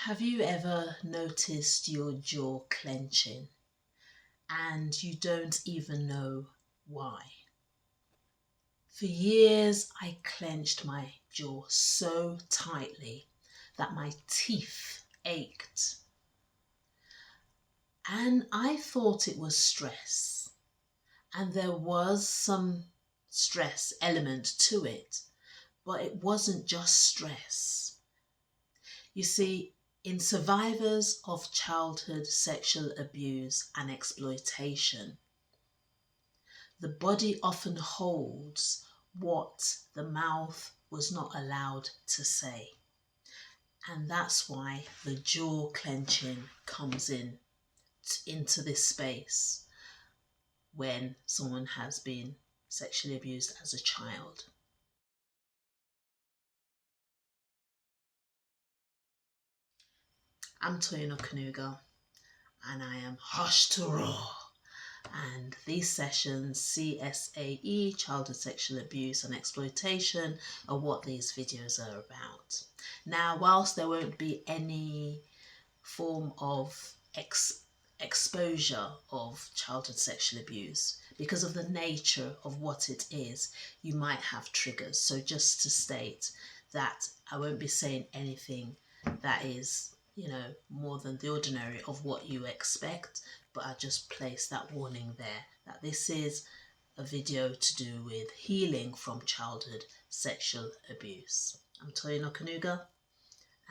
Have you ever noticed your jaw clenching and you don't even know why? For years, I clenched my jaw so tightly that my teeth ached. And I thought it was stress. And there was some stress element to it, but it wasn't just stress. You see, in survivors of childhood sexual abuse and exploitation, the body often holds what the mouth was not allowed to say. And that's why the jaw clenching comes into this space when someone has been sexually abused as a child. I'm Toyino Kanuga and I am Hush to Raw. And these sessions, CSAE, childhood sexual abuse and exploitation, are what these videos are about. Now, whilst there won't be any form of exposure of childhood sexual abuse, because of the nature of what it is, you might have triggers. So just to state that I won't be saying anything that is, more than the ordinary of what you expect, but I just place that warning there that this is a video to do with healing from childhood sexual abuse. I'm Toyino Kanuga,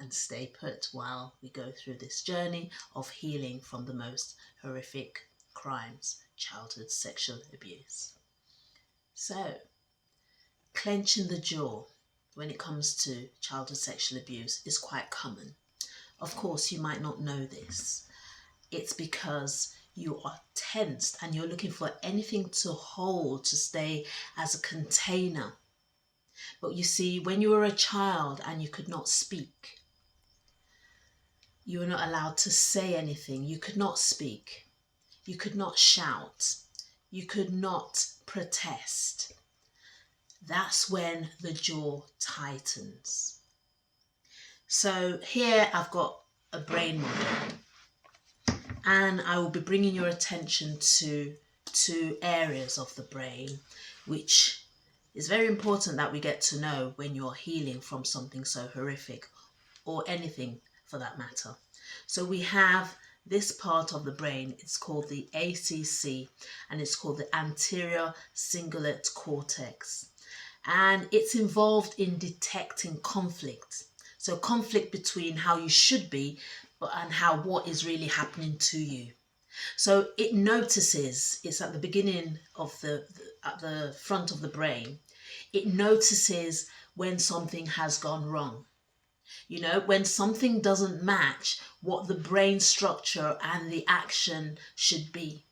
and stay put while we go through this journey of healing from the most horrific crimes, childhood sexual abuse. So, clenching the jaw when it comes to childhood sexual abuse is quite common. Of course, you might not know this. It's because you are tensed and you're looking for anything to hold, to stay as a container. But you see, when you were a child and you could not speak, you were not allowed to say anything. You could not speak. You could not shout. You could not protest. That's when the jaw tightens. So here I've got a brain model, and I will be bringing your attention to two areas of the brain, which is very important that we get to know when you're healing from something so horrific, or anything for that matter. So we have this part of the brain, it's called the ACC, and it's called the anterior cingulate cortex. And it's involved in detecting conflict. So conflict between how you should be and what is really happening to you. So it notices, it's at the beginning of at the front of the brain, it notices when something has gone wrong. When something doesn't match what the brain structure and the action should be.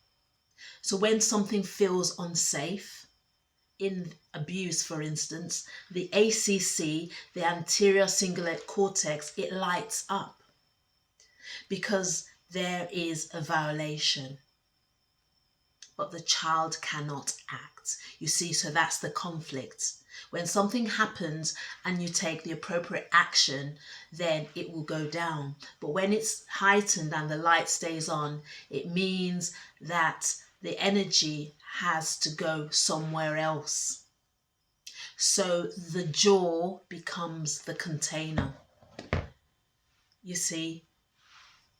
So when something feels unsafe, in abuse, for instance, the ACC, the anterior cingulate cortex, it lights up because there is a violation. But the child cannot act. You see, so that's the conflict. When something happens and you take the appropriate action, then it will go down. But when it's heightened and the light stays on, it means that the energy has to go somewhere else. So the jaw becomes the container. You see,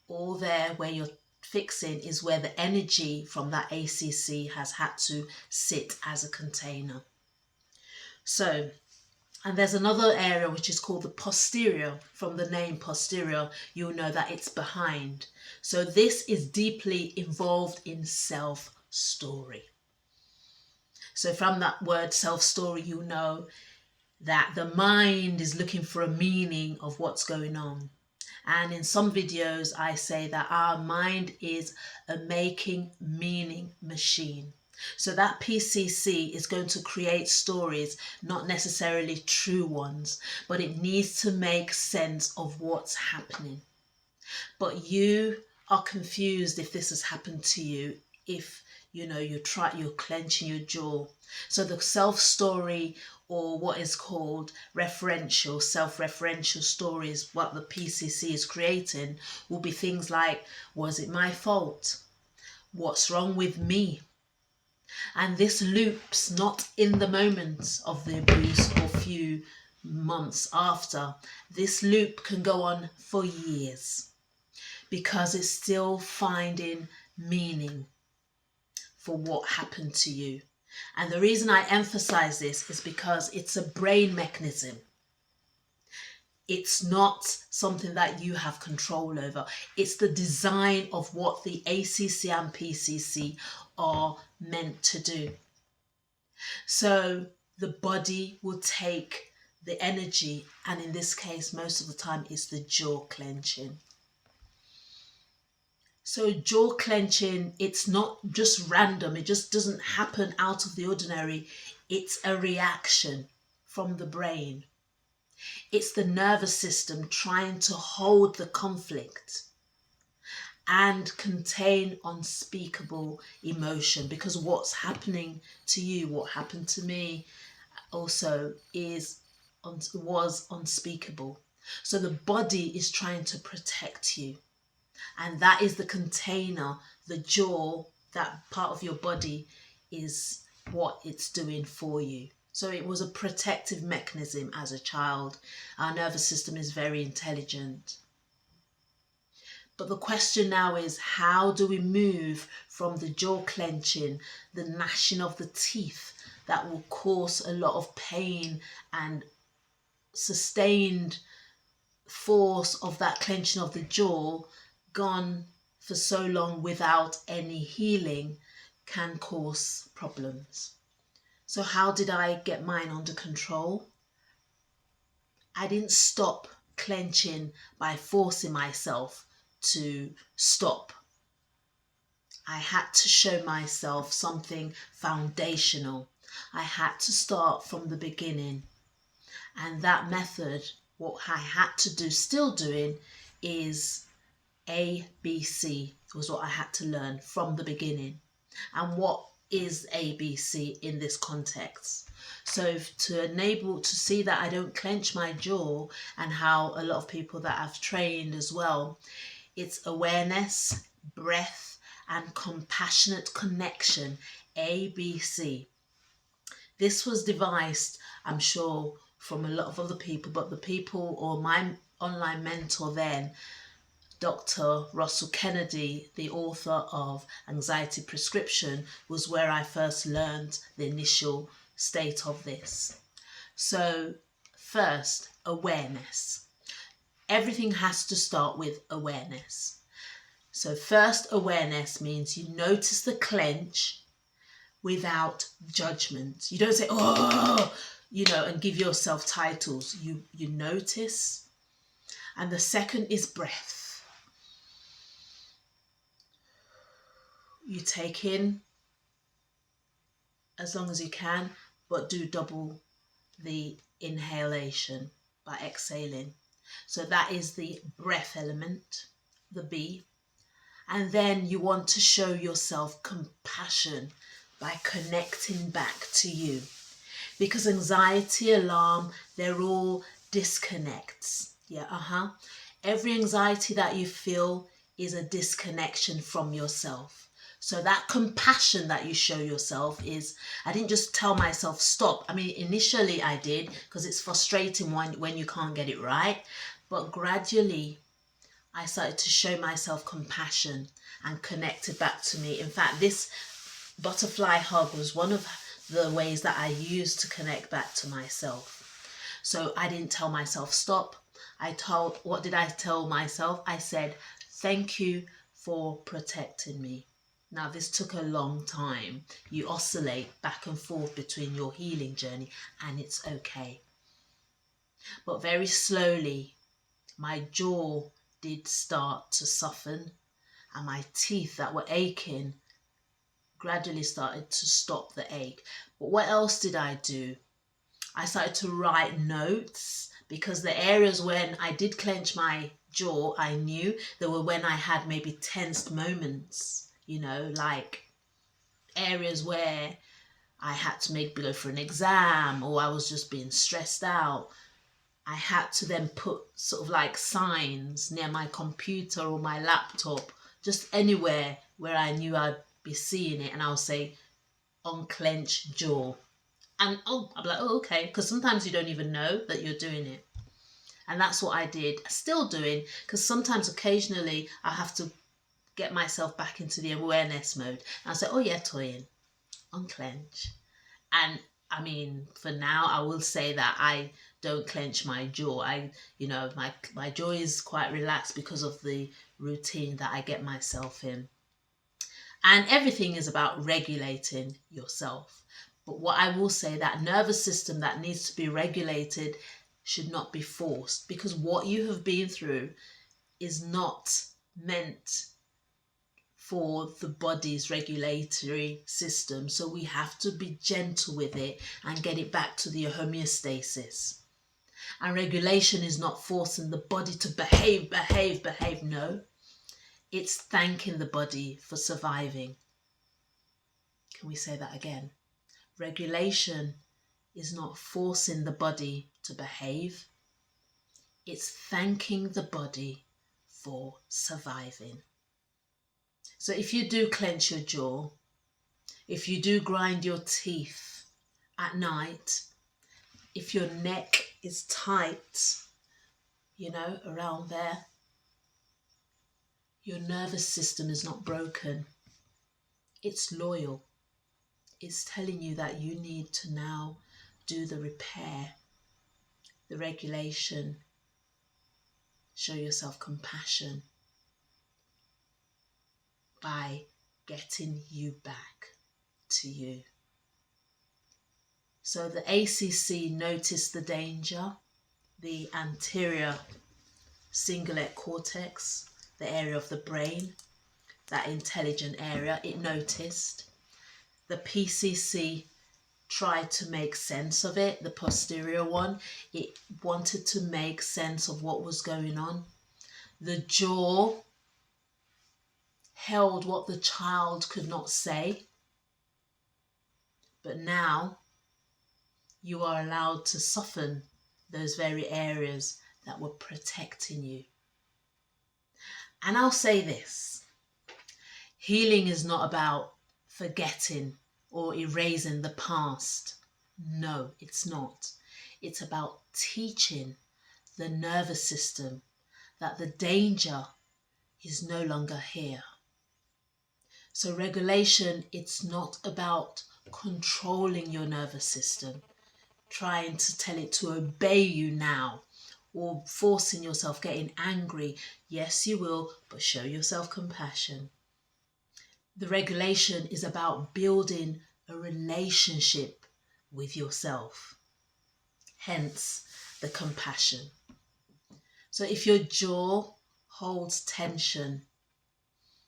all there where you're fixing is where the energy from that ACC has had to sit as a container. So, and there's another area which is called the posterior. From the name posterior, you'll know that it's behind. So this is deeply involved in self-story. So from that word self-story, you know that the mind is looking for a meaning of what's going on. And in some videos, I say that our mind is a making meaning machine. So that PCC is going to create stories, not necessarily true ones, but it needs to make sense of what's happening. But you are confused if this has happened to you, if you're clenching your jaw. So the self-story, or what is called self-referential stories, what the PCC is creating, will be things like, was it my fault? What's wrong with me? And this loops not in the moment of the abuse or few months after. This loop can go on for years because it's still finding meaning for what happened to you. And the reason I emphasize this is because it's a brain mechanism. It's not something that you have control over. It's the design of what the ACC and PCC are meant to do. So the body will take the energy, and in this case, most of the time, it's the jaw clenching. So jaw clenching, it's not just random. It just doesn't happen out of the ordinary. It's a reaction from the brain. It's the nervous system trying to hold the conflict and contain unspeakable emotion, because what's happening to you, what happened to me also was unspeakable. So the body is trying to protect you. And that is the container, the jaw, that part of your body is what it's doing for you. So it was a protective mechanism as a child. Our nervous system is very intelligent. But the question now is, how do we move from the jaw clenching, the gnashing of the teeth that will cause a lot of pain and sustained force of that clenching of the jaw, gone for so long without any healing, can cause problems. So how did I get mine under control? I didn't stop clenching by forcing myself to stop. I had to show myself something foundational. I had to start from the beginning. And that method, what I had to do, still doing, is ABC, was what I had to learn from the beginning. And what is ABC in this context? So to see that I don't clench my jaw, and how a lot of people that I've trained as well, it's awareness, breath, and compassionate connection, ABC. This was devised, I'm sure, from a lot of other people, but the people, or my online mentor then, Dr. Russell Kennedy, the author of Anxiety Prescription, was where I first learned the initial state of this. So first, awareness. Everything has to start with awareness. So first, awareness means you notice the clench without judgment. You don't say, oh, and give yourself titles. You notice. And the second is breath. You take in as long as you can, but do double the inhalation by exhaling. So that is the breath element, the B. And then you want to show yourself compassion by connecting back to you. Because anxiety, alarm, they're all disconnects. Yeah, Every anxiety that you feel is a disconnection from yourself. So that compassion that you show yourself is, I didn't just tell myself stop. I mean, initially I did, because it's frustrating when you can't get it right. But gradually I started to show myself compassion and connect it back to me. In fact, this butterfly hug was one of the ways that I used to connect back to myself. So I didn't tell myself stop. What did I tell myself? I said, thank you for protecting me. Now, this took a long time. You oscillate back and forth between your healing journey, and it's okay. But very slowly, my jaw did start to soften, and my teeth that were aching gradually started to stop the ache. But what else did I do? I started to write notes, because the areas when I did clench my jaw, I knew there were when I had maybe tensed moments, like areas where I had to maybe go for an exam, or I was just being stressed out, I had to then put sort of like signs near my computer or my laptop, just anywhere where I knew I'd be seeing it, and I'll say, unclench jaw. And I'm like, oh, okay, because sometimes you don't even know that you're doing it. And that's what I did, still doing, because sometimes occasionally I have to get myself back into the awareness mode. And I say, oh yeah, Toyin, unclench. And I mean, for now, I will say that I don't clench my jaw. My jaw is quite relaxed because of the routine that I get myself in. And everything is about regulating yourself. But what I will say, that nervous system that needs to be regulated should not be forced, because what you have been through is not meant for the body's regulatory system. So we have to be gentle with it and get it back to the homeostasis. And regulation is not forcing the body to behave. No, it's thanking the body for surviving. Can we say that again? Regulation is not forcing the body to behave. It's thanking the body for surviving. So if you do clench your jaw, if you do grind your teeth at night, if your neck is tight, around there, your nervous system is not broken. It's loyal. It's telling you that you need to now do the repair, the regulation, show yourself compassion by getting you back to you. So the ACC noticed the danger, the anterior cingulate cortex, the area of the brain, that intelligent area, it noticed. The PCC tried to make sense of it, the posterior one. It wanted to make sense of what was going on. The jaw held what the child could not say. But now you are allowed to soften those very areas that were protecting you. And I'll say this, healing is not about forgetting or erasing the past. No, it's not. It's about teaching the nervous system that the danger is no longer here. So regulation, it's not about controlling your nervous system, trying to tell it to obey you now, or forcing yourself, getting angry. Yes, you will, but show yourself compassion. The regulation is about building a relationship with yourself. Hence the compassion. So if your jaw holds tension,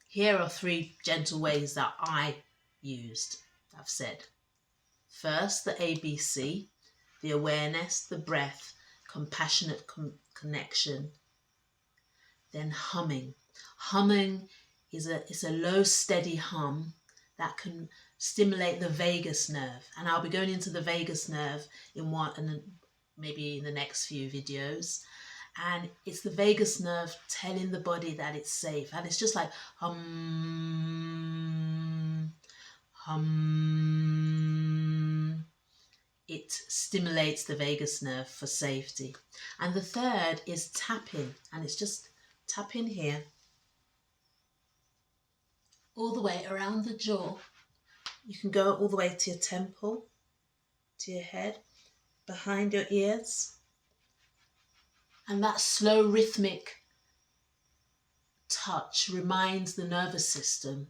here are 3 gentle ways that I've said. First, the ABC, the awareness, the breath, compassionate connection. Then humming. Humming is a low, steady hum that can stimulate the vagus nerve. And I'll be going into the vagus nerve maybe in the next few videos. And it's the vagus nerve telling the body that it's safe. And it's just like hum, hum. It stimulates the vagus nerve for safety. And the third is tapping. And it's just tapping here, all the way around the jaw. You can go all the way to your temple, to your head, behind your ears. And that slow rhythmic touch reminds the nervous system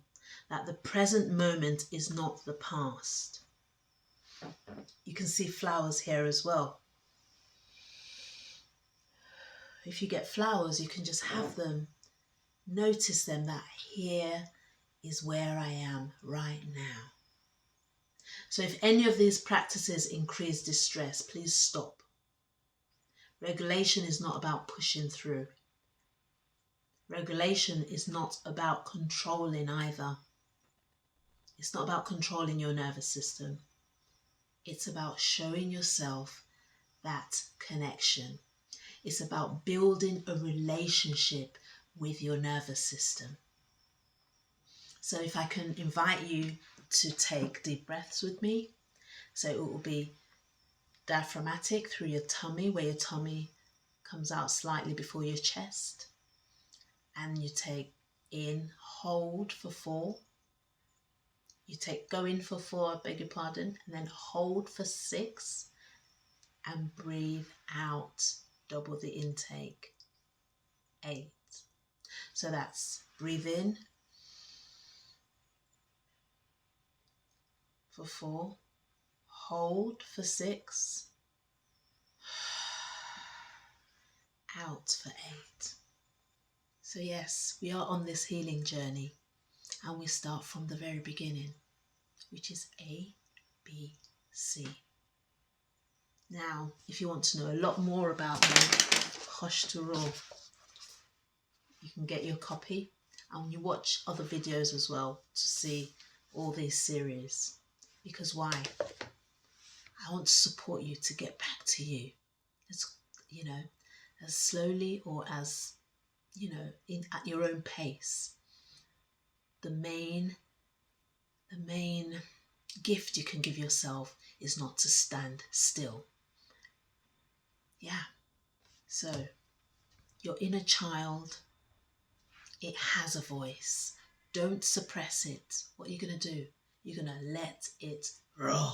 that the present moment is not the past. You can see flowers here as well. If you get flowers, you can just have them. Notice them, that here is where I am right now. So if any of these practices increase distress, please stop. Regulation is not about pushing through. Regulation is not about controlling either. It's not about controlling your nervous system. It's about showing yourself that connection. It's about building a relationship with your nervous system. So if I can invite you to take deep breaths with me. So it will be diaphragmatic through your tummy, where your tummy comes out slightly before your chest. And you take in, hold for 4. You go in for 4, I beg your pardon, and then hold for 6 and breathe out, double the intake, 8. So that's breathe in for 4, hold for 6, out for 8. So yes, we are on this healing journey, and we start from the very beginning, which is A, B, C. Now, if you want to know a lot more about me, Hush to Raw, you can get your copy, and you watch other videos as well to see all these series. Because why? I want to support you to get back to you, as as slowly or as at your own pace. The main gift you can give yourself is not to stand still. Yeah. So your inner child, it has a voice. Don't suppress it. What are you going to do? You're going to let it roar.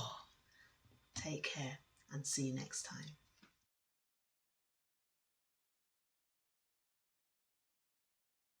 Take care and see you next time.